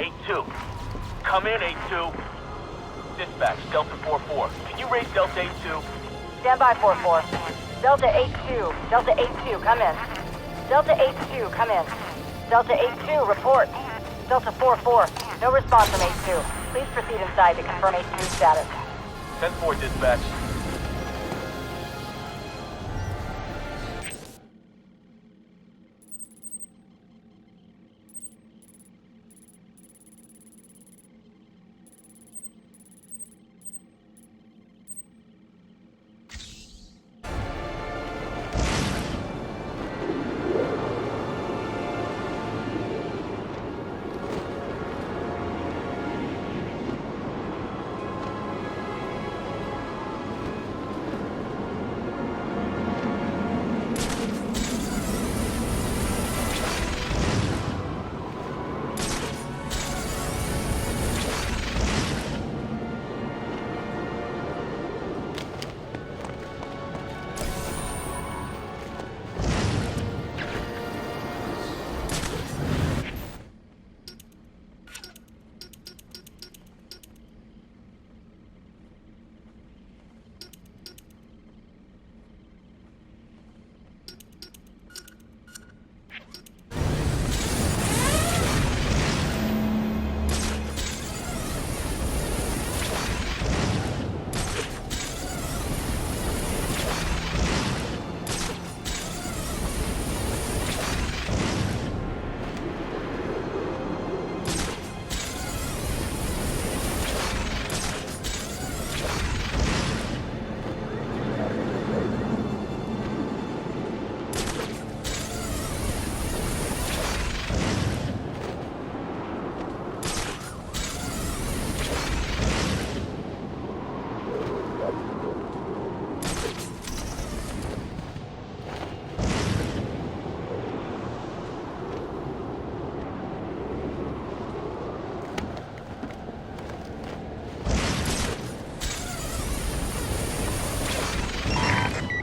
8-2. Come in, 8-2. Dispatch, Delta 4-4. Can you raise Delta 8-2? Stand by, 4-4. Delta 8-2. Delta 8-2, come in. Delta 8-2, come in. Delta 8-2, report. Delta 4-4, no response from 8-2. Please proceed inside to confirm 8-2 status. 10-4, dispatch.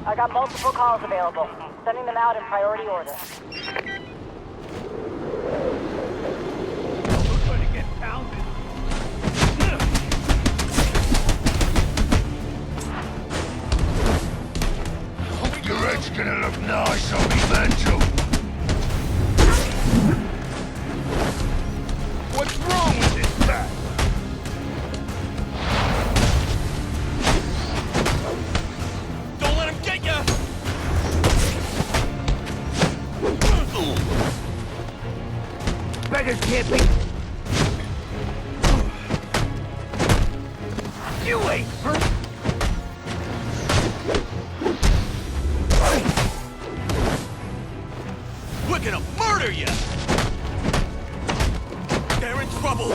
I got multiple calls available. Sending them out in priority order. We're gonna get pounded. Your head's gonna look nice on me mantle. What's wrong with this guy? Don't let him get ya! Beggars can't be... You ain't hurt! We're gonna murder you! They're in trouble!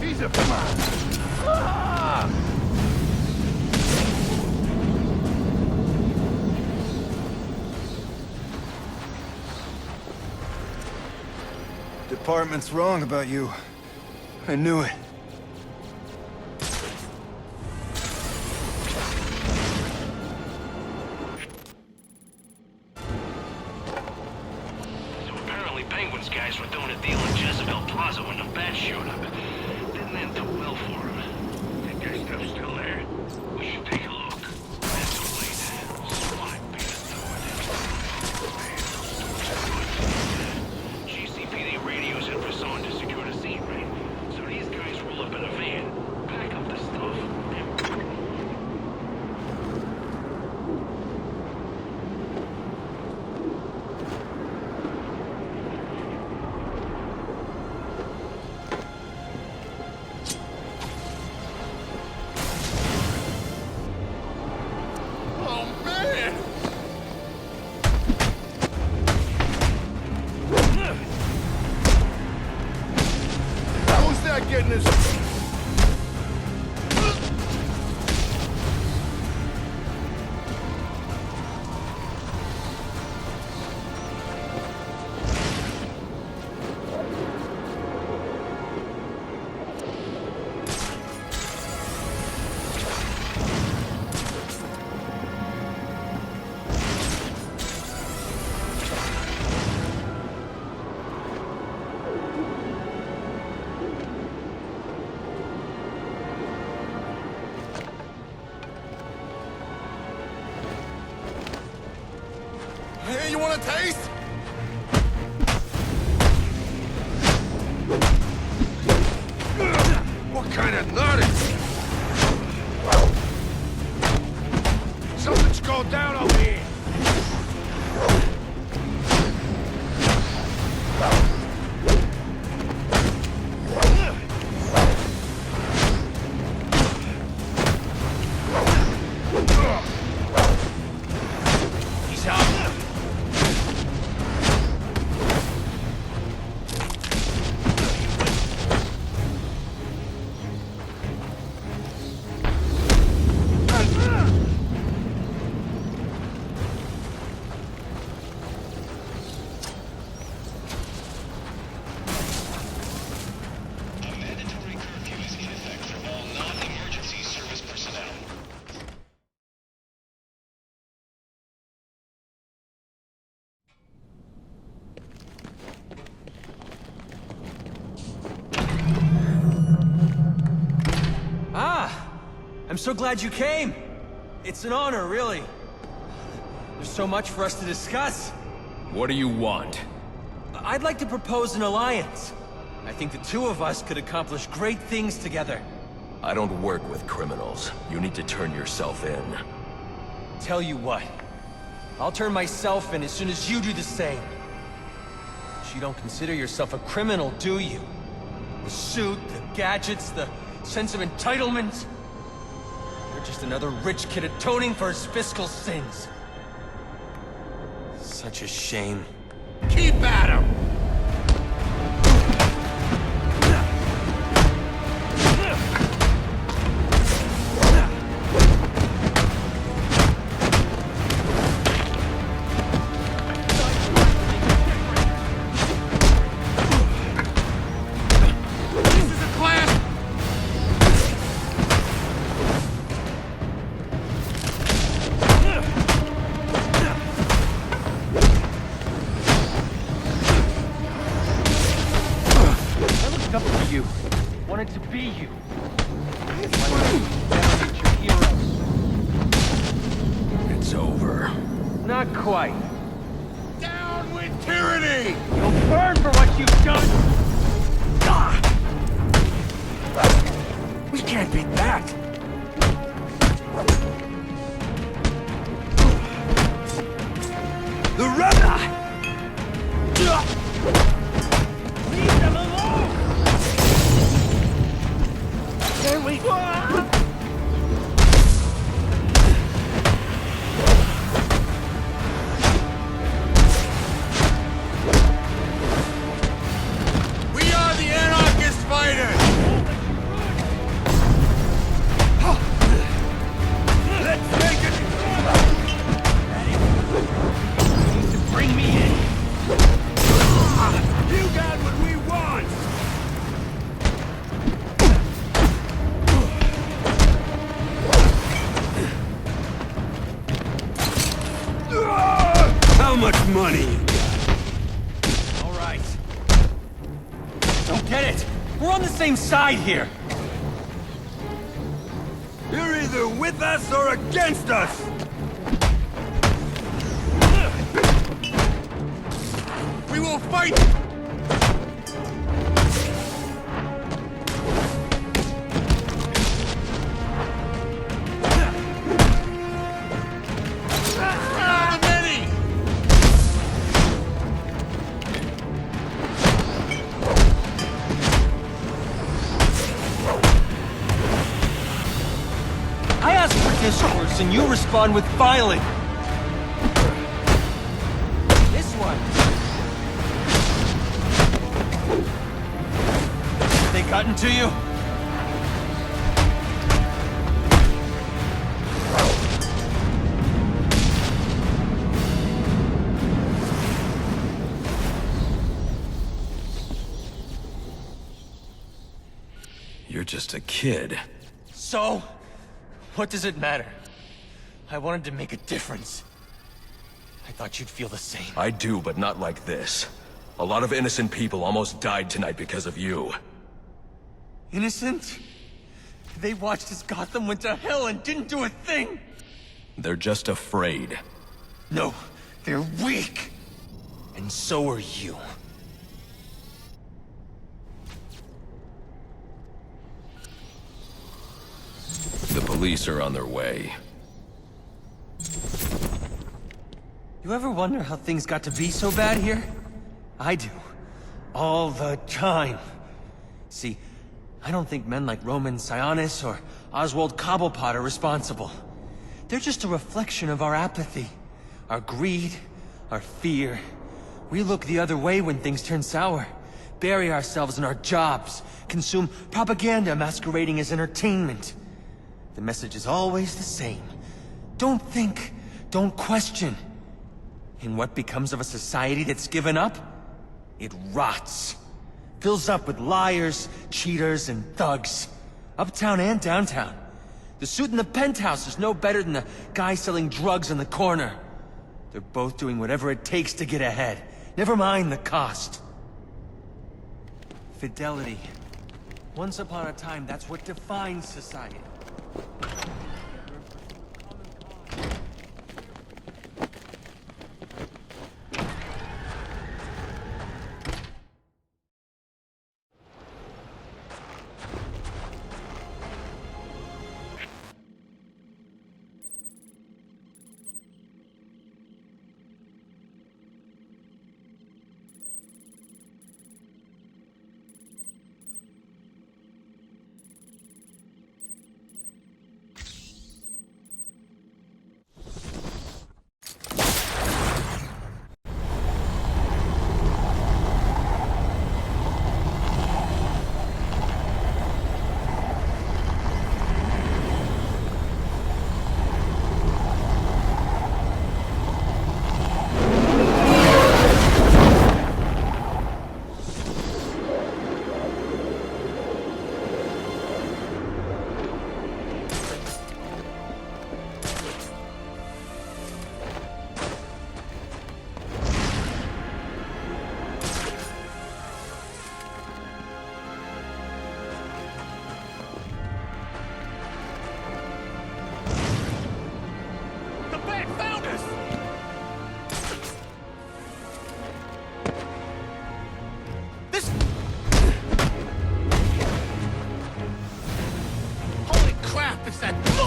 He's a fly! Ah! Department's wrong about you. I knew it. So apparently Penguin's guys were doing a deal in Jezebel Plaza when the bats showed up. Didn't end too well for him. That guy stuff's still there. We should take a look. That's too late. SWAT beat us to it. Man, those stores are good. GCPD radios had Fasson to secure the scene, right? So these guys roll up in a van, pack up the stuff, and... Oh, man! How's that getting us? a taste? What kind of nut is it? Something's gone down over here. He's out. I'm so glad you came. It's an honor, really. There's so much for us to discuss. What do you want? I'd like to propose an alliance. I think the two of us could accomplish great things together. I don't work with criminals. You need to turn yourself in. Tell you what, I'll turn myself in as soon as you do the same. But you don't consider yourself a criminal, do you? The suit, the gadgets, the sense of entitlement. You're just another rich kid atoning for his fiscal sins. Such a shame. Keep at him! Up to you. Wanted to be you. Venerate your heroes. It's over. Not quite. Down with tyranny! You'll burn for what you've done! We can't beat that! The rebel! Leave them alone! Can we... We are the anarchist fighters! Let's make it! Need to bring me in! You got what we want! How much money you got? All right. Don't get it! We're on the same side here! You're either with us or against us! We will fight! The many! I ask for discourse and you respond with violence. This one. They gotten to you? You're just a kid. So? What does it matter? I wanted to make a difference. I thought you'd feel the same. I do, but not like this. A lot of innocent people almost died tonight because of you. Innocent? They watched as Gotham went to hell and didn't do a thing! They're just afraid. No, they're weak! And so are you. The police are on their way. You ever wonder how things got to be so bad here? I do. All the time. See, I don't think men like Roman Sionis or Oswald Cobblepot are responsible. They're just a reflection of our apathy, our greed, our fear. We look the other way when things turn sour, bury ourselves in our jobs, consume propaganda masquerading as entertainment. The message is always the same. Don't think, don't question. And what becomes of a society that's given up? It rots. Fills up with liars, cheaters, and thugs. Uptown and downtown. The suit in the penthouse is no better than the guy selling drugs in the corner. They're both doing whatever it takes to get ahead. Never mind the cost. Fidelity. Once upon a time, that's what defines society.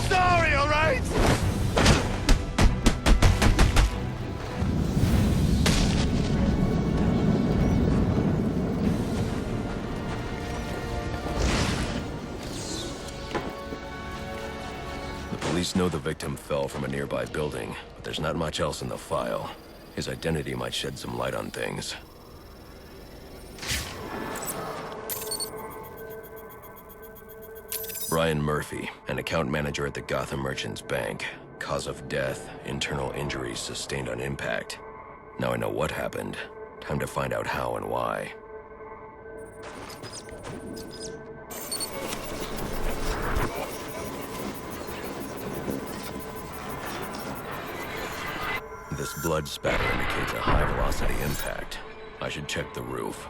Sorry, all right? The police know the victim fell from a nearby building, but there's not much else in the file. His identity might shed some light on things. Brian Murphy, an account manager at the Gotham Merchants Bank. Cause of death, internal injuries sustained on impact. Now I know what happened. Time to find out how and why. This blood spatter indicates a high-velocity impact. I should check the roof.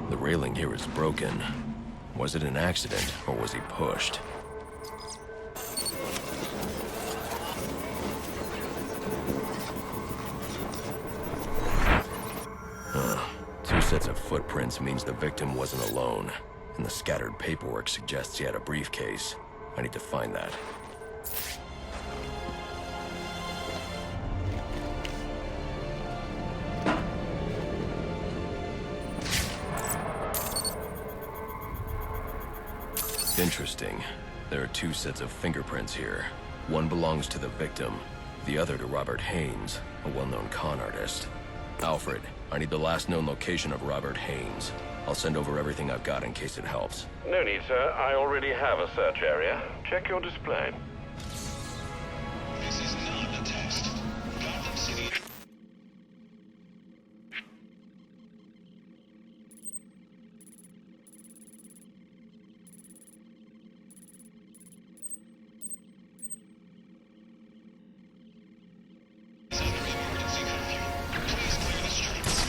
The railing here is broken. Was it an accident, or was he pushed? Two sets of footprints means the victim wasn't alone, and the scattered paperwork suggests he had a briefcase. I need to find that. Interesting. There are two sets of fingerprints here. One belongs to the victim, the other to Robert Haynes, a well-known con artist. Alfred, I need the last known location of Robert Haynes. I'll send over everything I've got in case it helps. No need, sir. I already have a search area. Check your display. This is not a test. Gotham City. Is under emergency curfew. Please clear the streets.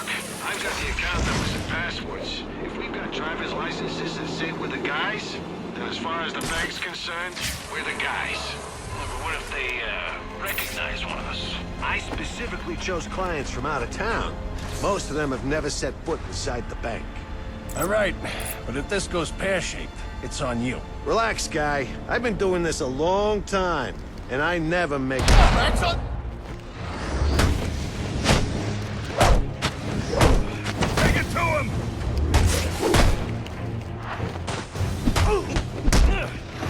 work. I've got the account numbers and passwords. If we've got driver's licenses that say we're the guys, then as far as the bank's concerned, we're the guys. But what if they, recognize one of us? I specifically chose clients from out of town. Most of them have never set foot inside the bank. All right, but if this goes pear-shaped, it's on you. Relax, guy. I've been doing this a long time, and I never make... That's on... Take it to him!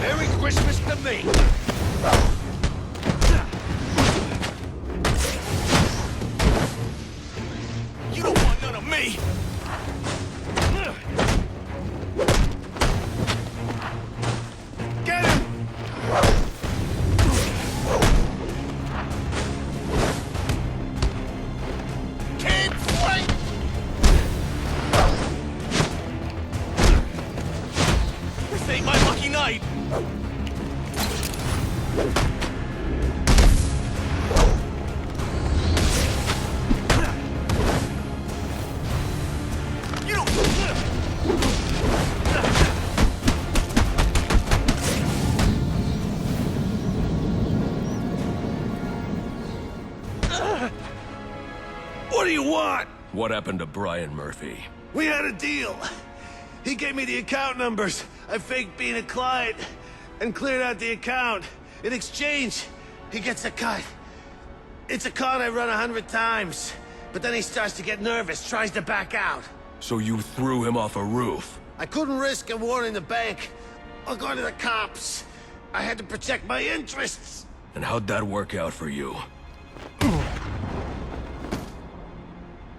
Merry Christmas to me! You don't want none of me! Get him! Keep fighting! This ain't my lucky night! You don't... What do you want? What happened to Brian Murphy? We had a deal. He gave me the account numbers. I faked being a client and cleared out the account. In exchange, he gets a cut. It's a con I run 100 times. But then he starts to get nervous, tries to back out. So you threw him off a roof? I couldn't risk him warning the bank or going to the cops. I had to protect my interests. And how'd that work out for you?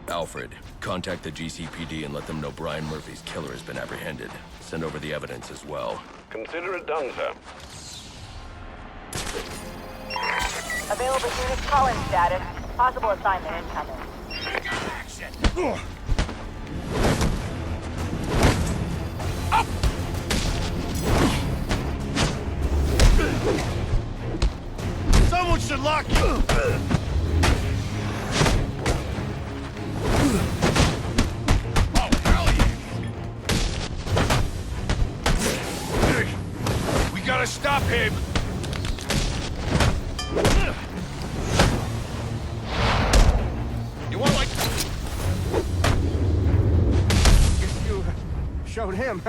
Alfred, contact the GCPD and let them know Brian Murphy's killer has been apprehended. Send over the evidence as well. Consider it done, sir. Available units calling status. Possible assignment incoming. Someone should lock you! We gotta stop him! You want like... Guess you showed him.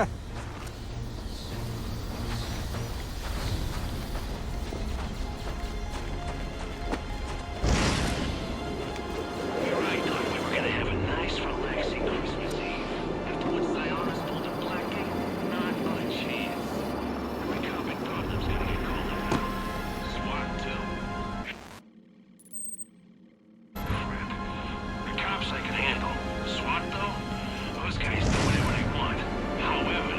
You're right, Doc. We were gonna have a nice, relaxing Christmas Eve. After what Sionis told him Blackie, not a chance. Every cop in Gotham's gonna get called in now. SWAT, too. Crap. The cops I can handle. SWAT, though? Those guys do whatever they want. However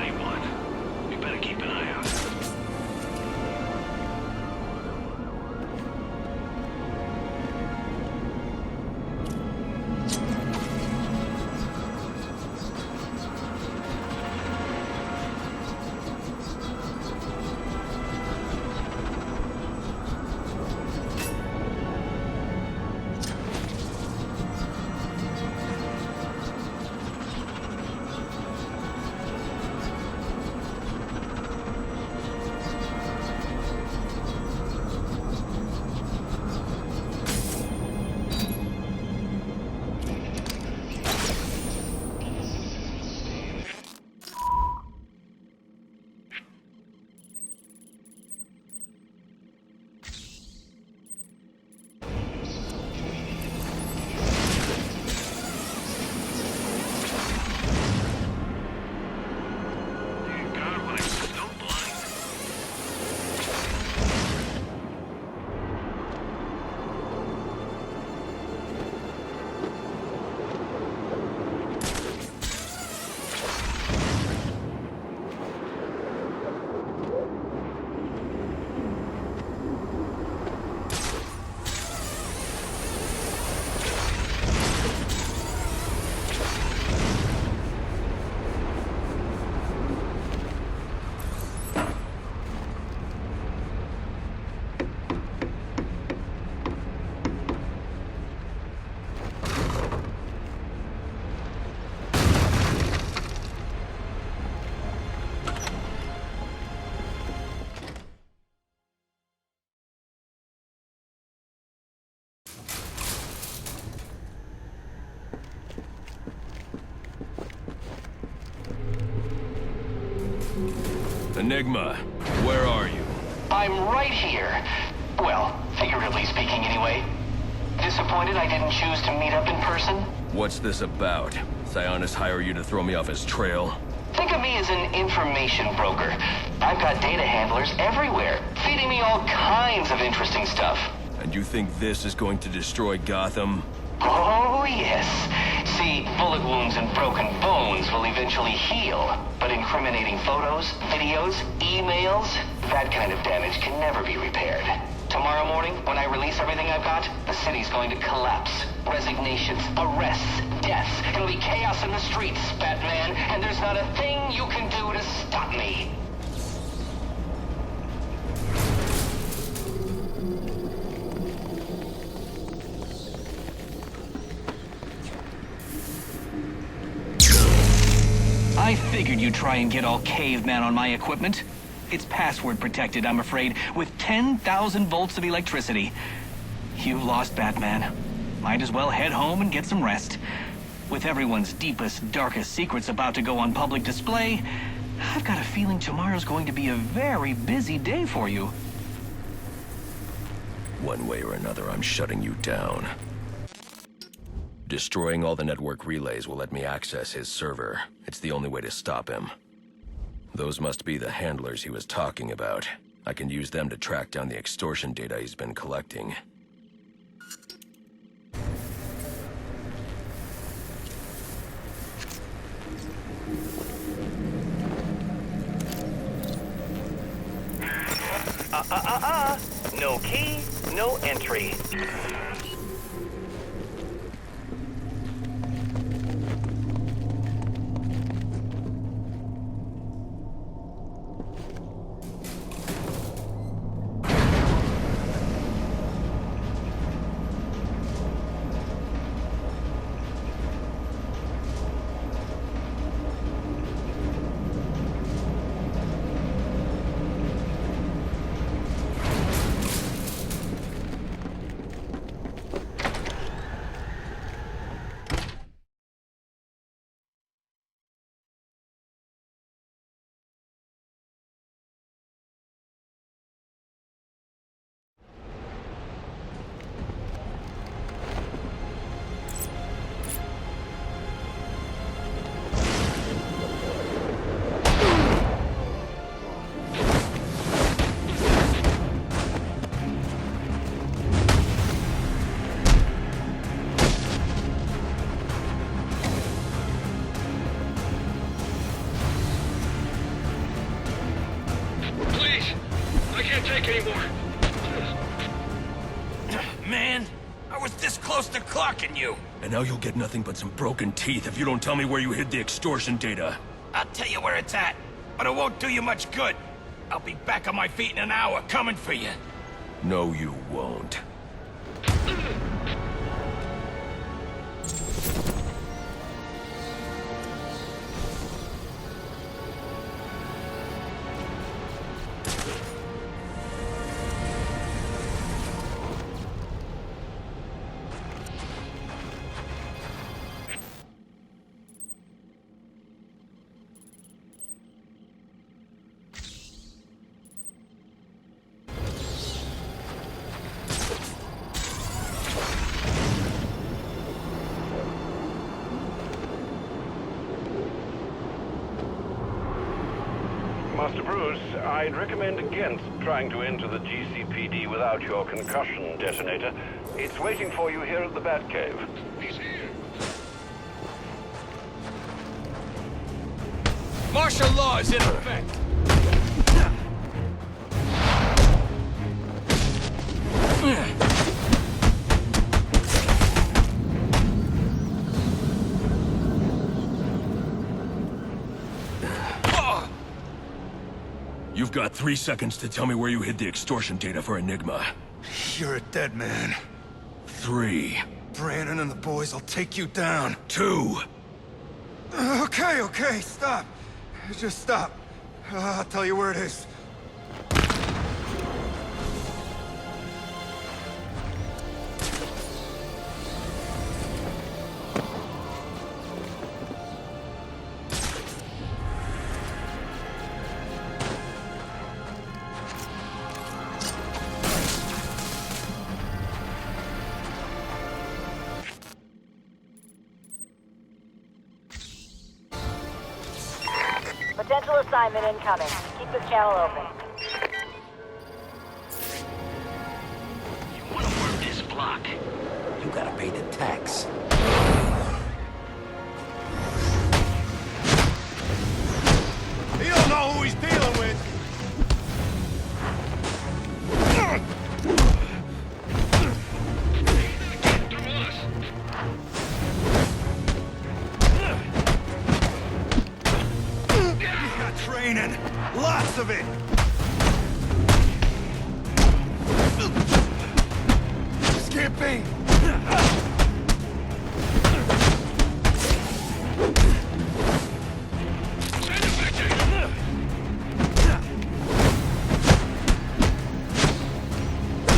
Enigma, where are you? I'm right here. Well, figuratively speaking anyway. Disappointed I didn't choose to meet up in person? What's this about? Sionis hire you to throw me off his trail? Think of me as an information broker. I've got data handlers everywhere, feeding me all kinds of interesting stuff. And you think this is going to destroy Gotham? Oh, yes. See, bullet wounds and broken bones will eventually heal. But incriminating photos, videos, emails, that kind of damage can never be repaired. Tomorrow morning, when I release everything I've got, the city's going to collapse. Resignations, arrests, deaths. It'll be chaos in the streets, Batman, and there's not a thing you can do to stop me. I figured you'd try and get all caveman on my equipment. It's password protected, I'm afraid, with 10,000 volts of electricity. You've lost, Batman. Might as well head home and get some rest. With everyone's deepest, darkest secrets about to go on public display, I've got a feeling tomorrow's going to be a very busy day for you. One way or another, I'm shutting you down. Destroying all the network relays will let me access his server. It's the only way to stop him. Those must be the handlers he was talking about. I can use them to track down the extortion data he's been collecting. No key, no entry. Man, I was this close to clocking you. And now you'll get nothing but some broken teeth if you don't tell me where you hid the extortion data. I'll tell you where it's at, but it won't do you much good. I'll be back on my feet in an hour, coming for you. No, you won't. Master Bruce, I'd recommend against trying to enter the GCPD without your concussion detonator. It's waiting for you here at the Batcave. He's here. Martial law is in effect. You've got 3 seconds to tell me where you hid the extortion data for Enigma. You're a dead man. 3. Brandon and the boys will take you down. 2. Okay, stop. Just stop. I'll tell you where it is. Potential assignment incoming. Keep this channel open. You want to work this block? You gotta pay the tax. He don't know who he's dealing with. He's got training. Lots of it. Skipping.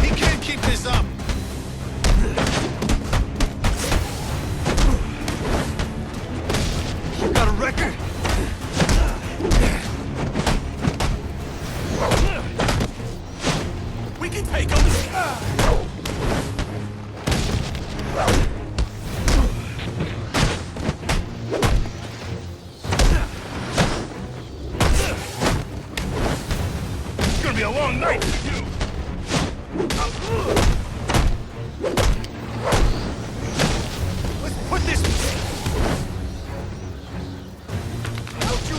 He can't keep this up. You got a record? We can take him! It's gonna be a long night for you. Let's put this. Don't you?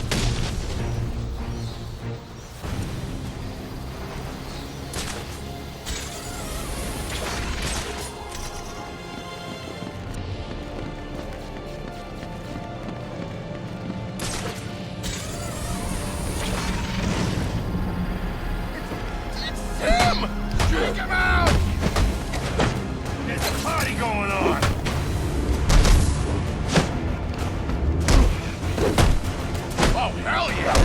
Him! Check him out! There's a party going on. Oh, hell yeah!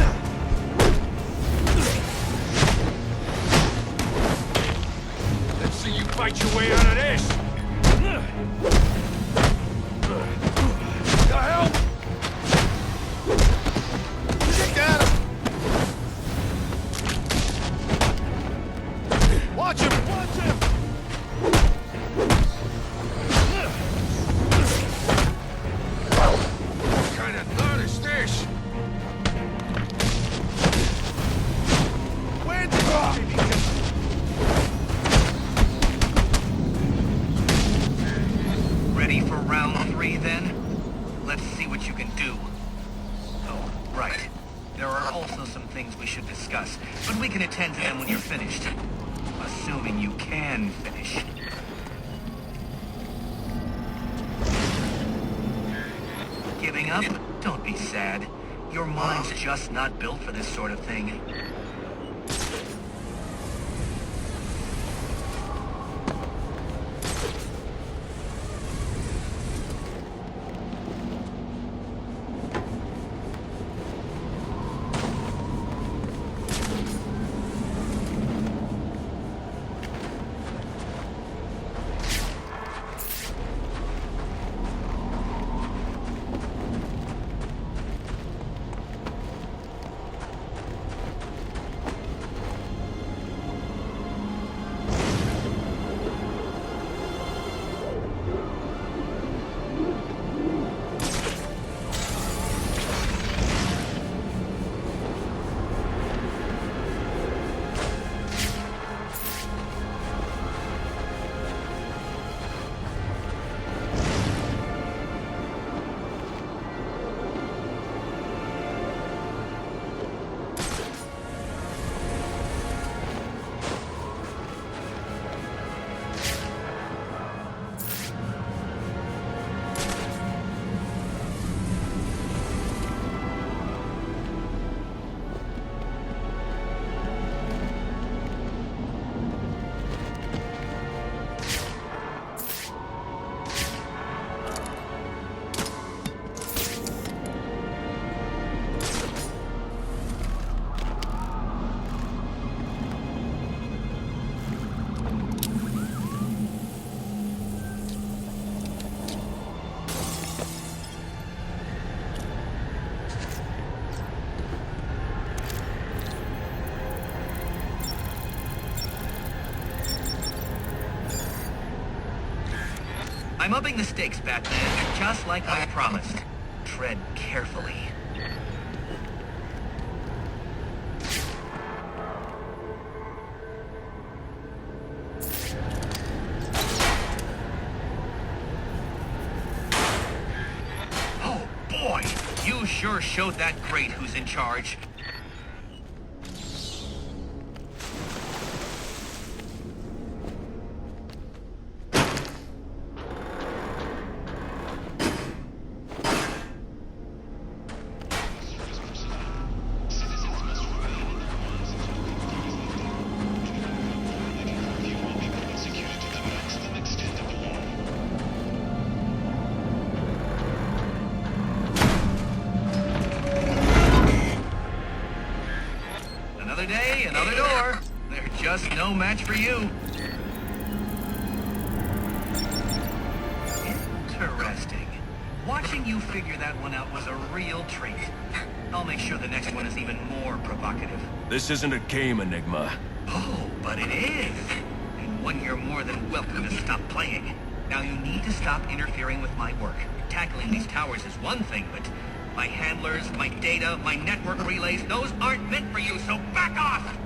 Let's see you fight your way out of this. The hell? You got him. Watch him! Watch him! What kind of thought is this? Where did baby go? Ready for round 3 then? Let's see what you can do. Oh, right. There are also some things we should discuss, but we can attend to them when you're finished. Assuming you can finish. Giving up? Don't be sad. Your mind's just not built for this sort of thing. I'm upping the stakes, Batman, just like I promised. Tread carefully. sure showed that great who's in charge. Another day, another door. They're just no match for you. Interesting. Watching you figure that one out was a real treat. I'll make sure the next one is even more provocative. This isn't a game, Enigma. Oh, but it is. And one you're more than welcome to stop playing. Now you need to stop interfering with my work. Tackling these towers is one thing, but my handlers, my data, my network relays, those aren't meant for you, so back off!